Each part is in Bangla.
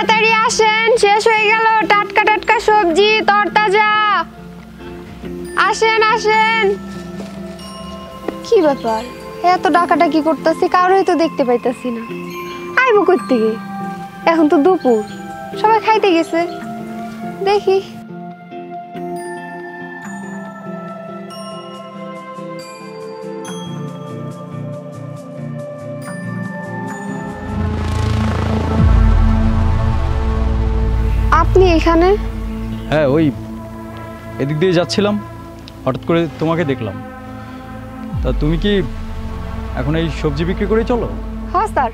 তাড়াতাড়ি আসেন, শেষ হয়ে গেল। টাটকা টাটকা সবজি, তরতাজা। আসেন আসেন। কি ব্যাপার, এত ডাকাডাকি করতেছি, কারোই তো দেখতে পাইতাছি না। আইবো কই থেকে? এখন তো দুপুর, সবাই খাইতে গেছে। দেখি। আপনি এখানে? হ্যাঁ, ওই এদিক দিয়ে যাচ্ছিলাম, হঠাৎ করে তোমাকে দেখলাম। তা তুমি কি এখন এই সবজি বিক্রি করে চলো? হ্যাঁ স্যার,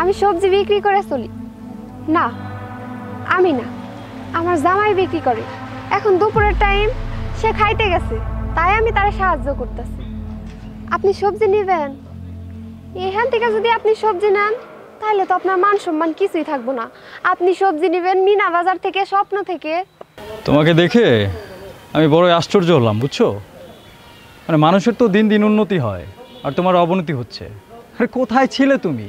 আমি সবজি বিক্রি করে চলি। না, আমি না, আমার জামাই বিক্রি করে। এখন দুপুরের টাইম, সে খাইতে গেছে, তাই আমি তারে সাহায্য করতেছি। আপনি সবজি নেবেন? এখান থেকে যদি আপনি সবজি নেন, তাহলে তো আপনার মান সম্মান কিছুই থাকবো না। আপনি সবজি নেবেন মিনা বাজার থেকে, স্বপ্ন থেকে। তোমাকে দেখে আমি বড়ই আশ্চর্য হলাম, বুঝছো? মানে মানুষের তো দিন দিন উন্নতি হয়, আর তোমার অবনতি হচ্ছে। আরে কোথায় ছিলে তুমি,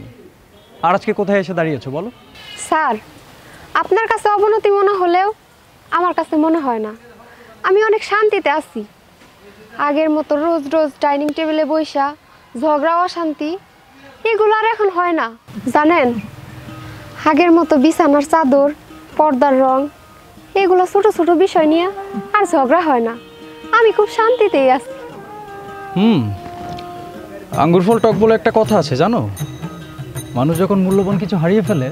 আর আজকে কোথায় এসে দাঁড়িয়েছো বলো? স্যার, আপনার কাছে অবনতি মনে হলেও আমার কাছে মনে হয় না। আমি অনেক শান্তিতে আছি। আগের মতো রোজ রোজ ডাইনিং টেবিলে বইসা ঝগড়া অশান্তি এগুলো আর এখন হয় না। জানেন, আগের মতো বিছানার চাদর, পর্দার রং, এগুলো ছোট ছোট বিষয় নিয়ে আর ঝগড়া হয় না। আমি খুব শান্তিতেই আছি। আঙ্গুর ফল টক বলে একটা কথা আছে, জানো? মানুষ যখন মূল্যবান কিছু হারিয়ে ফেলে,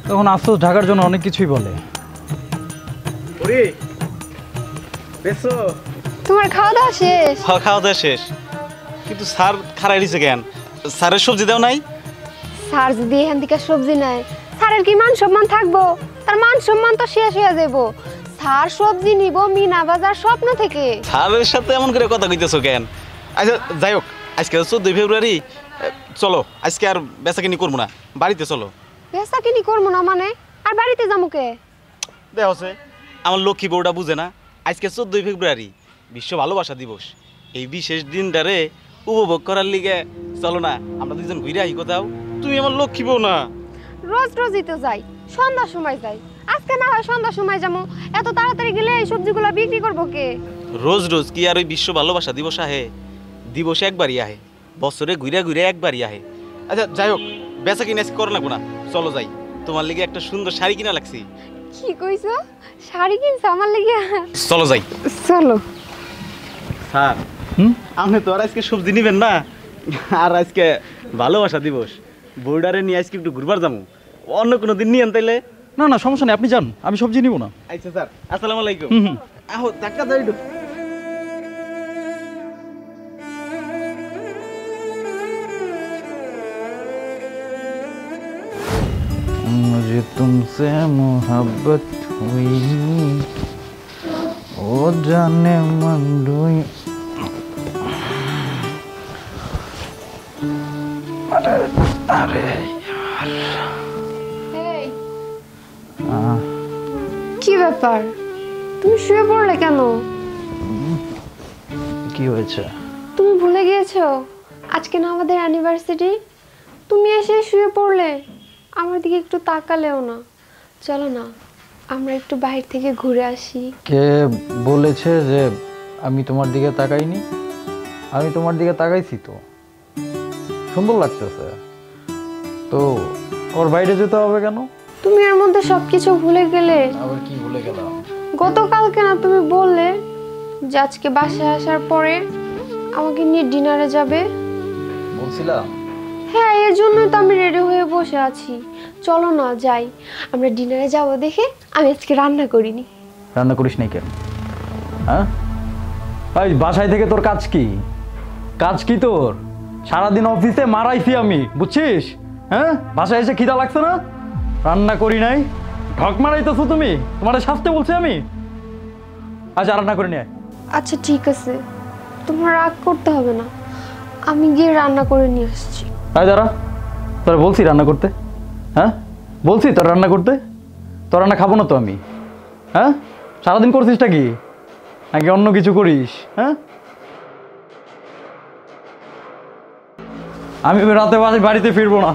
তখন আফসোস ঢাকার জন্য অনেক কিছুই বলে। তোমার খাওয়া দাওয়া শেষ? খাওয়া দাওয়া শেষ, কিন্তু স্যার খারাই দিছে কেন? স্যারের সবজি দেও নাই? স্যার যদি এখান থেকে সবজি নেয়, স্যারের কি মান সম্মান থাকবো? তার মান সম্মান তো শেষ হয়ে যাবো। স্যার সবজি নিব মিনা বাজার স্বপ্ন থেকে। স্যারের সাথে এমন করে কথা কইতেছো কেন? আচ্ছা যাই হোক, আজকে 14 ফেব্রুয়ারি, চলো আজকে আর বেচাকিনি করবো না, বাড়িতে চলো। বেচাকিনি করবো না মানে? আর বাড়িতে যাবো কে? দেখ হচ্ছে আমার লক্ষ্মী বউটা বুঝে না, আজকে 14 ফেব্রুয়ারি বিশ্ব ভালোবাসা দিবস। এই বিশেষ দিনটারে উপভোগ করার লিগে চলো না আমরা দুজন ঘুরে আহি কোথাও। তুমি আমার লক্ষ্মী বউ না? রোজ রোজই তো যাই, সন্ধ্যার সময় যাই। আজকে না হয় সন্ধ্যার সময় যাবো। এত তাড়াতাড়ি গেলে এই সবজিগুলো বিক্রি করবো কে? রোজ রোজ কি আর ওই বিশ্ব ভালোবাসা দিবস আহে? দিবস একবারই আহে, বছরে ঘুরে ঘুরে একবারই আহে। আচ্ছা যাই হোক, বেচা কিনা করে লাগবো না, চলো যাই। তোমার লিগে একটা সুন্দর শাড়ি কিনা লাগছি। কি কইছো? শাড়ি কিনছো আমার লাগি? চলো যাই। চলো। স্যার, আপনি তো আর আজকে সবজি নিবেন না, আর আজকে ভালোবাসা দিবস, বর্ডারে নিয়ে আজকে একটু ঘুরবার যাবো। অন্য কোনো দিন নিয়েন তাইলে? না না, সমস্যা নেই, আপনি যান, আমি সবজি নিব না। আচ্ছা স্যার, আসসালামু আলাইকুম। আহো ধাক্কা দাও একটু। मुझे तुमसे मोहब्बत हुई, ओ जाने मन रोई। अरे এই, কি ব্যাপার, তুমি শুয়ে পড়লে কেন? কি হয়েছে? তুমি ভুলে গিয়েছো আজকে না আমাদের অ্যানিভার্সারি? তুমি এসে শুয়ে পড়লে, আমার দিকে একটু তাকালেও না। চলো না আমরা একটু বাইরে থেকে ঘুরে আসি। কে বলেছে যে আমি তোমার দিকে তাকাইনি? আমি তোমার দিকে তাকাইছি তো, সুন্দর লাগতেছে তো। ওর বাইরে যেতে হবে কেন? তুমি এর মধ্যে সবকিছু ভুলে গেলে। আবার কি ভুলে গেলাম? গতকালকে না তুমি বললে যে আজকে বাসায় আসার পরে আমাকে নিয়ে ডিনারে যাবে। বলছিলাম। হ্যাঁ, এর জন্যই তো আমি রেডি হয়ে বসে আছি। চলো না যাই, আমরা ডিনারে যাবো। দেখে আমি আজকে রান্না করিনি। রান্না করিস নাই কেন? হ্যাঁ, এই বাসায় থেকে তোর কাজ কি? কাজ কি তোর? সারাদিন অফিসে মারাইছি আমি, বুঝছিস? হ্যাঁ, বাসায় এসে খিদা লাগছে না? রান্না করি নাই, ঢক মারাইতেছো তুমি। তোমার শাস্তি বলছি আমি। আচ্ছা রান্না করে নিয়ে আয়। আচ্ছা ঠিক আছে, তোমার রাগ করতে হবে না, আমি গিয়ে রান্না করে নিয়ে আসছি। আয় দাঁড়া, তোর বলছি রান্না করতে। হ্যাঁ বলছি তোর রান্না করতে। তোর রান্না খাবো না তো আমি। হ্যাঁ, সারাদিন করছিসটা কি, নাকি অন্য কিছু করিস? হ্যাঁ, আমি রাতে বাড়িতে ফিরবো না।